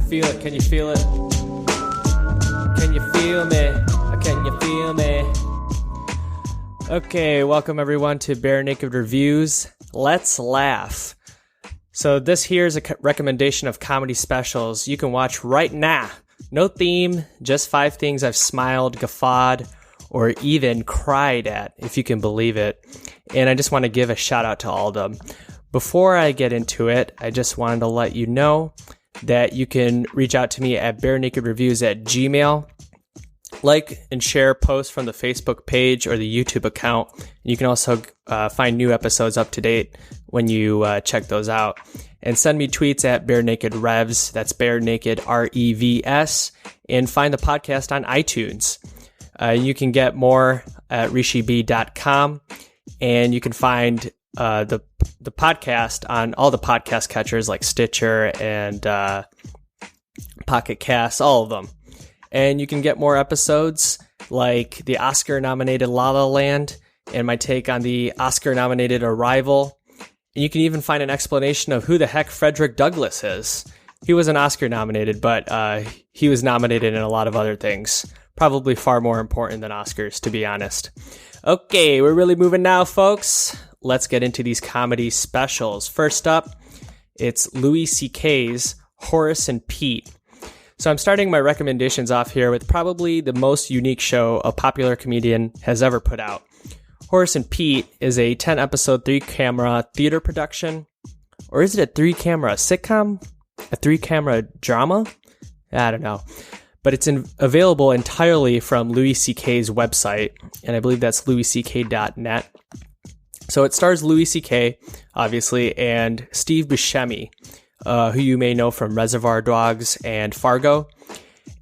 feel it? Can you feel it? Can you feel me? Can you feel me? Okay, welcome everyone to Barenaked Reviews. Let's laugh. So this here is a recommendation of comedy specials you can watch right now. No theme, just 5 things I've smiled, guffawed, or even cried at, if you can believe it. And I just want to give a shout out to all of them. Before I get into it, I just wanted to let you know that you can reach out to me at barenakedreviews@gmail.com. Like and share posts from the Facebook page or the YouTube account. You can also find new episodes up to date when you check those out. And send me tweets at Barenaked Revs, that's Barenaked REVS, and find the podcast on iTunes. You can get more at rishib.com, and you can find the podcast on all the podcast catchers like Stitcher and Pocket Casts, all of them. And you can get more episodes like the Oscar-nominated La La Land and my take on the Oscar-nominated Arrival. And you can even find an explanation of who the heck Frederick Douglass is. He wasn't Oscar-nominated, but he was nominated in a lot of other things. Probably far more important than Oscars, to be honest. Okay, we're really moving now, folks. Let's get into these comedy specials. First up, it's Louis C.K.'s Horace and Pete. So I'm starting my recommendations off here with probably the most unique show a popular comedian has ever put out. Horace and Pete is a 10-episode, 3-camera theater production. Or is it a 3-camera sitcom? A 3-camera drama? I don't know. But it's available entirely from Louis C.K.'s website, and I believe that's louisck.net. So it stars Louis C.K., obviously, and Steve Buscemi, who you may know from Reservoir Dogs and Fargo.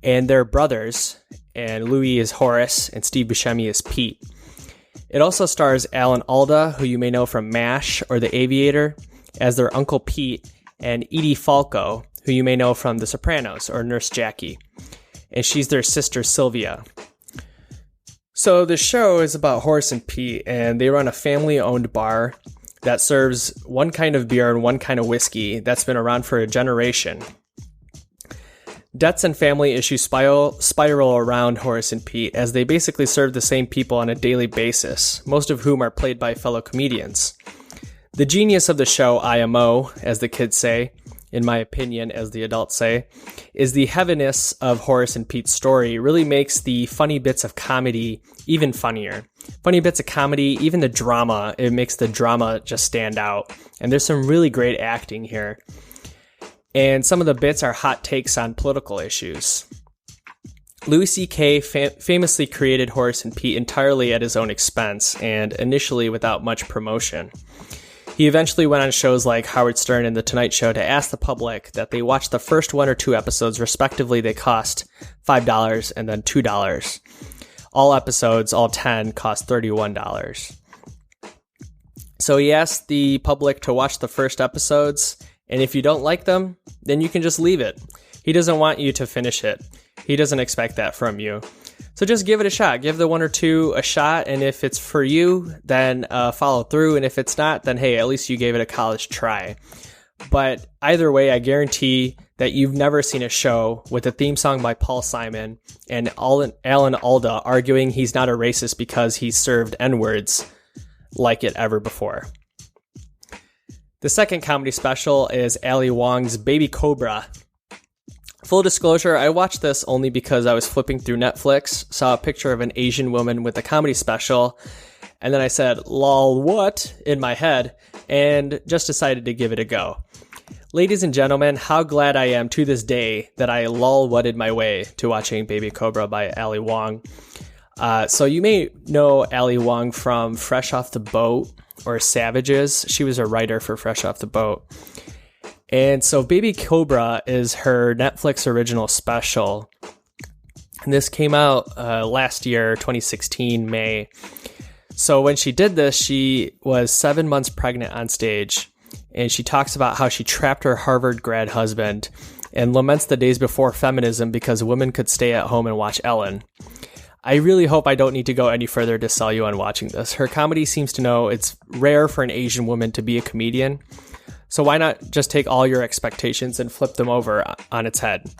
And they're brothers, and Louis is Horace, and Steve Buscemi is Pete. It also stars Alan Alda, who you may know from MASH or The Aviator, as their Uncle Pete, and Edie Falco, who you may know from The Sopranos or Nurse Jackie. And she's their sister Sylvia. So the show is about Horace and Pete, and they run a family-owned bar that serves one kind of beer and one kind of whiskey that's been around for a generation. Debts and family issues spiral around Horace and Pete as they basically serve the same people on a daily basis, most of whom are played by fellow comedians. The genius of the show, IMO, as the kids say, in my opinion, as the adults say, is the heaviness of Horace and Pete's story really makes the funny bits of comedy even funnier. Funny bits of comedy, even the drama, it makes the drama just stand out. And there's some really great acting here. And some of the bits are hot takes on political issues. Louis C.K. famously created Horace and Pete entirely at his own expense and initially without much promotion. He eventually went on shows like Howard Stern and The Tonight Show to ask the public that they watch the first 1 or 2 episodes. Respectively, they cost $5 and then $2. All episodes, all 10, cost $31. So he asked the public to watch the first episodes, and if you don't like them, then you can just leave it. He doesn't want you to finish it. He doesn't expect that from you. So just give it a shot. Give the 1 or 2 a shot, and if it's for you, then follow through, and if it's not, then hey, at least you gave it a college try. But either way, I guarantee that you've never seen a show with a theme song by Paul Simon and Alan Alda arguing he's not a racist because he served N-words like it ever before. The second comedy special is Ali Wong's Baby Cobra. Full disclosure, I watched this only because I was flipping through Netflix, saw a picture of an Asian woman with a comedy special, and then I said, lol, what? In my head, and just decided to give it a go. Ladies and gentlemen, how glad I am to this day that I lol-whatted my way to watching Baby Cobra by Ali Wong. So you may know Ali Wong from Fresh Off the Boat or Savages. She was a writer for Fresh Off the Boat. And so Baby Cobra is her Netflix original special. And this came out last year, 2016, May. So when she did this, she was 7 months pregnant on stage. And she talks about how she trapped her Harvard grad husband and laments the days before feminism because women could stay at home and watch Ellen. I really hope I don't need to go any further to sell you on watching this. Her comedy seems to know it's rare for an Asian woman to be a comedian. So why not just take all your expectations and flip them over on its head?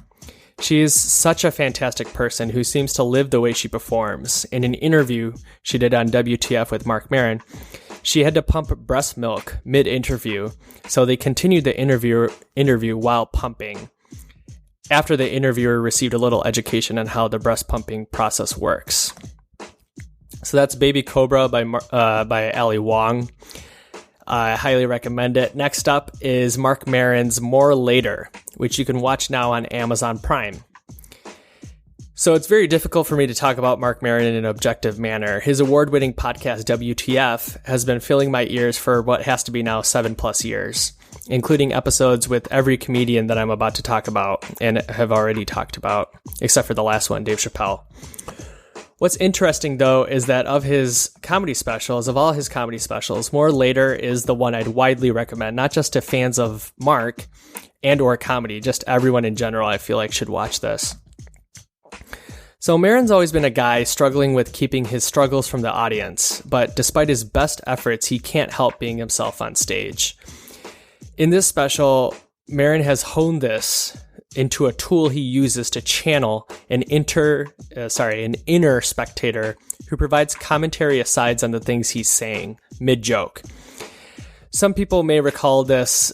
She is such a fantastic person who seems to live the way she performs. In an interview she did on WTF with Marc Maron, she had to pump breast milk mid-interview, so they continued the interview while pumping. After the interviewer received a little education on how the breast pumping process works. So that's Baby Cobra by Ali Wong. I highly recommend it. Next up is Marc Maron's More Later, which you can watch now on Amazon Prime. So it's very difficult for me to talk about Marc Maron in an objective manner. His award-winning podcast, WTF, has been filling my ears for what has to be now 7+ years, including episodes with every comedian that I'm about to talk about and have already talked about, except for the last one, Dave Chappelle. What's interesting, though, is that of all his comedy specials, More Later is the one I'd widely recommend, not just to fans of Marc and or comedy, just everyone in general I feel like should watch this. So Maron's always been a guy struggling with keeping his struggles from the audience, but despite his best efforts, he can't help being himself on stage. In this special, Maron has honed this into a tool he uses to channel an inner spectator who provides commentary asides on the things he's saying, mid-joke. Some people may recall this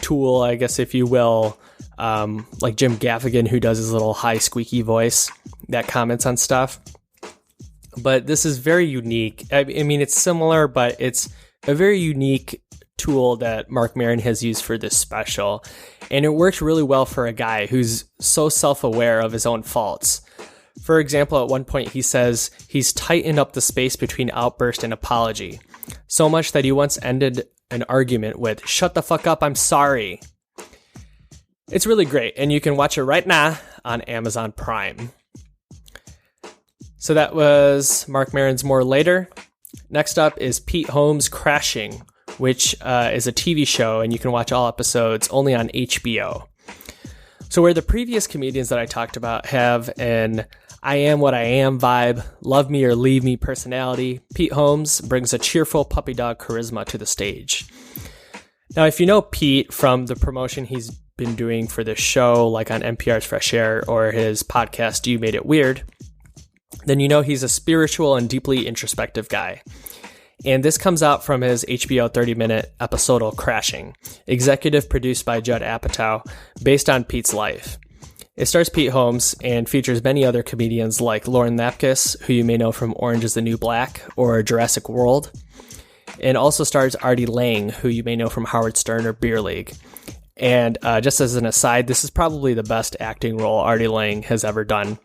tool, I guess, if you will, like Jim Gaffigan, who does his little high squeaky voice that comments on stuff. But this is very unique. I mean, it's similar, but it's a very unique tool that Marc Maron has used for this special. And it works really well for a guy who's so self-aware of his own faults. For example, at one point he says he's tightened up the space between outburst and apology, so much that he once ended an argument with, "Shut the fuck up, I'm sorry." It's really great, and you can watch it right now on Amazon Prime. So that was Marc Maron's More Later. Next up is Pete Holmes' Crashing, which is a TV show, and you can watch all episodes only on HBO. So where the previous comedians that I talked about have an I am what I am vibe, love me or leave me personality, Pete Holmes brings a cheerful puppy dog charisma to the stage. Now, if you know Pete from the promotion he's been doing for this show, like on NPR's Fresh Air or his podcast, You Made It Weird, then you know he's a spiritual and deeply introspective guy. And this comes out from his HBO 30-minute episodal Crashing, executive produced by Judd Apatow, based on Pete's life. It stars Pete Holmes and features many other comedians like Lauren Lapkus, who you may know from Orange is the New Black or Jurassic World, and also stars Artie Lang, who you may know from Howard Stern or Beer League. And just as an aside, this is probably the best acting role Artie Lang has ever done.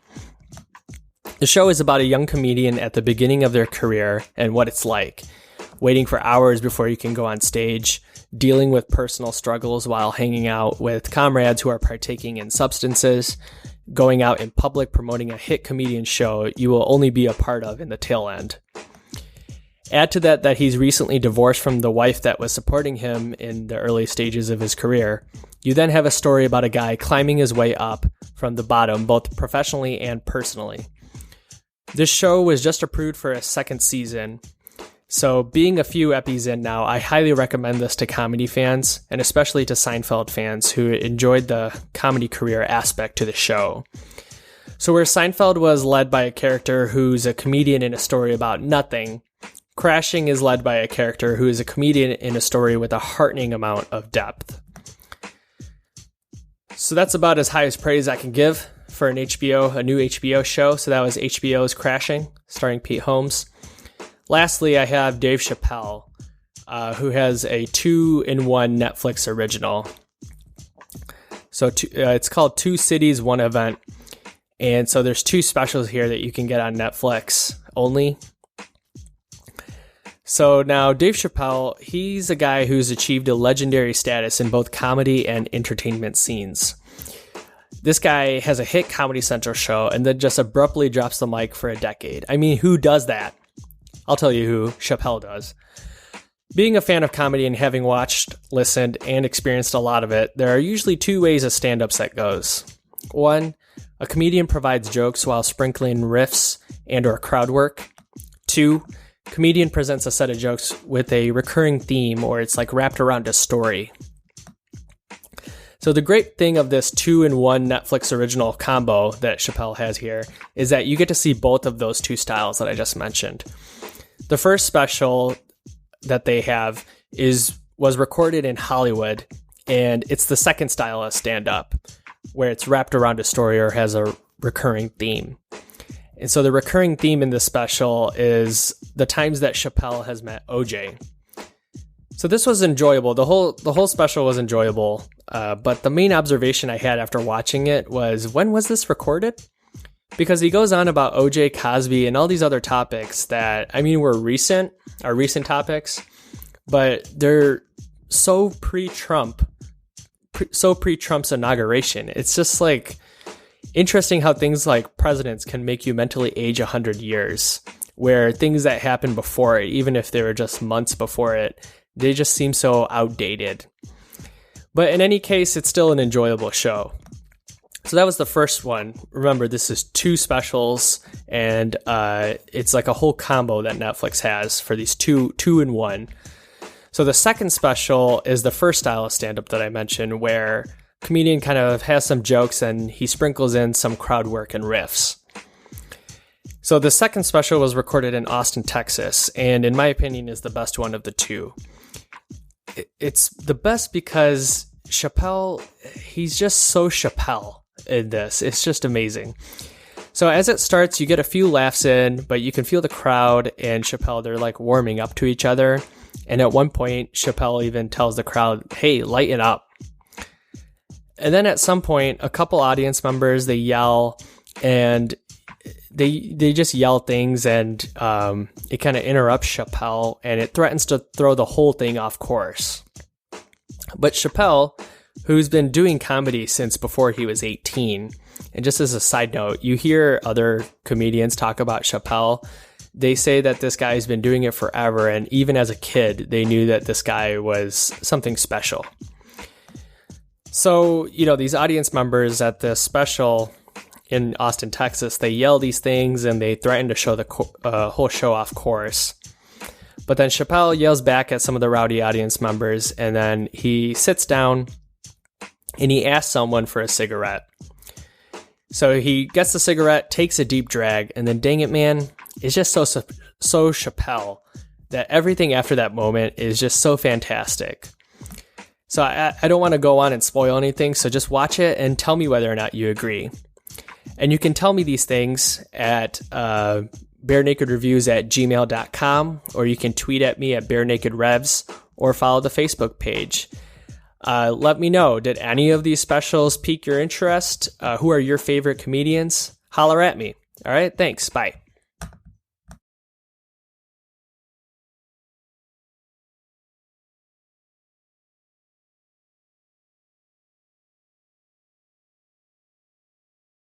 The show is about a young comedian at the beginning of their career and what it's like, waiting for hours before you can go on stage, dealing with personal struggles while hanging out with comrades who are partaking in substances, going out in public promoting a hit comedian show you will only be a part of in the tail end. Add to that he's recently divorced from the wife that was supporting him in the early stages of his career. You then have a story about a guy climbing his way up from the bottom, both professionally and personally. This show was just approved for a second season, so being a few epis in now, I highly recommend this to comedy fans, and especially to Seinfeld fans who enjoyed the comedy career aspect to the show. So where Seinfeld was led by a character who's a comedian in a story about nothing, Crashing is led by a character who is a comedian in a story with a heartening amount of depth. So that's about as high as praise I can give for a new HBO show. So that was HBO's Crashing, starring Pete Holmes. Lastly, I have Dave Chappelle, who has a 2-in-1 Netflix original. So it's called Two Cities, One Event. And so there's 2 specials here that you can get on Netflix only. So now Dave Chappelle, he's a guy who's achieved a legendary status in both comedy and entertainment scenes. This guy has a hit Comedy Central show and then just abruptly drops the mic for a decade. I mean, who does that? I'll tell you who, Chappelle does. Being a fan of comedy and having watched, listened, and experienced a lot of it, there are usually 2 ways a stand-up set goes. 1, a comedian provides jokes while sprinkling riffs and or crowd work. 2, comedian presents a set of jokes with a recurring theme or it's like wrapped around a story. So the great thing of this 2-in-1 Netflix original combo that Chappelle has here is that you get to see both of those two styles that I just mentioned. The first special that they have was recorded in Hollywood, and it's the second style of stand-up, where it's wrapped around a story or has a recurring theme. And so the recurring theme in this special is the times that Chappelle has met OJ. So this was enjoyable. The whole special was enjoyable. But the main observation I had after watching it was, when was this recorded? Because he goes on about OJ, Cosby, and all these other topics that, were recent topics, but they're so pre-Trump's inauguration. It's just like interesting how things like presidents can make you mentally age 100 years, where things that happened before it, even if they were just months before it, they just seem so outdated. But in any case, it's still an enjoyable show. So that was the first one. Remember, this is two specials, and it's like a whole combo that Netflix has for these two in one. So the second special is the first style of stand-up that I mentioned, where a comedian kind of has some jokes and he sprinkles in some crowd work and riffs. So the second special was recorded in Austin, Texas, and in my opinion is the best one of the two. It's the best because Chappelle, he's just so Chappelle in this. It's just amazing. So as it starts, you get a few laughs in, but you can feel the crowd and Chappelle, they're like warming up to each other. And at one point, Chappelle even tells the crowd, hey, lighten up. And then at some point, a couple audience members, they yell, and they just yell things, and it kind of interrupts Chappelle, and it threatens to throw the whole thing off course. But Chappelle, who's been doing comedy since before he was 18, and just as a side note, you hear other comedians talk about Chappelle, they say that this guy's been doing it forever, and even as a kid, they knew that this guy was something special. So, these audience members at this special in Austin, Texas, they yell these things and they threaten to show the whole show off course. But then Chappelle yells back at some of the rowdy audience members, and then he sits down and he asks someone for a cigarette. So he gets the cigarette, takes a deep drag, and then dang it, man, it's just so Chappelle that everything after that moment is just so fantastic. So I don't want to go on and spoil anything, so just watch it and tell me whether or not you agree. And you can tell me these things at barenakedreviews@gmail.com, or you can tweet at me at barenakedrevs, or follow the Facebook page. Let me know, did any of these specials pique your interest? Who are your favorite comedians? Holler at me. All right, thanks. Bye.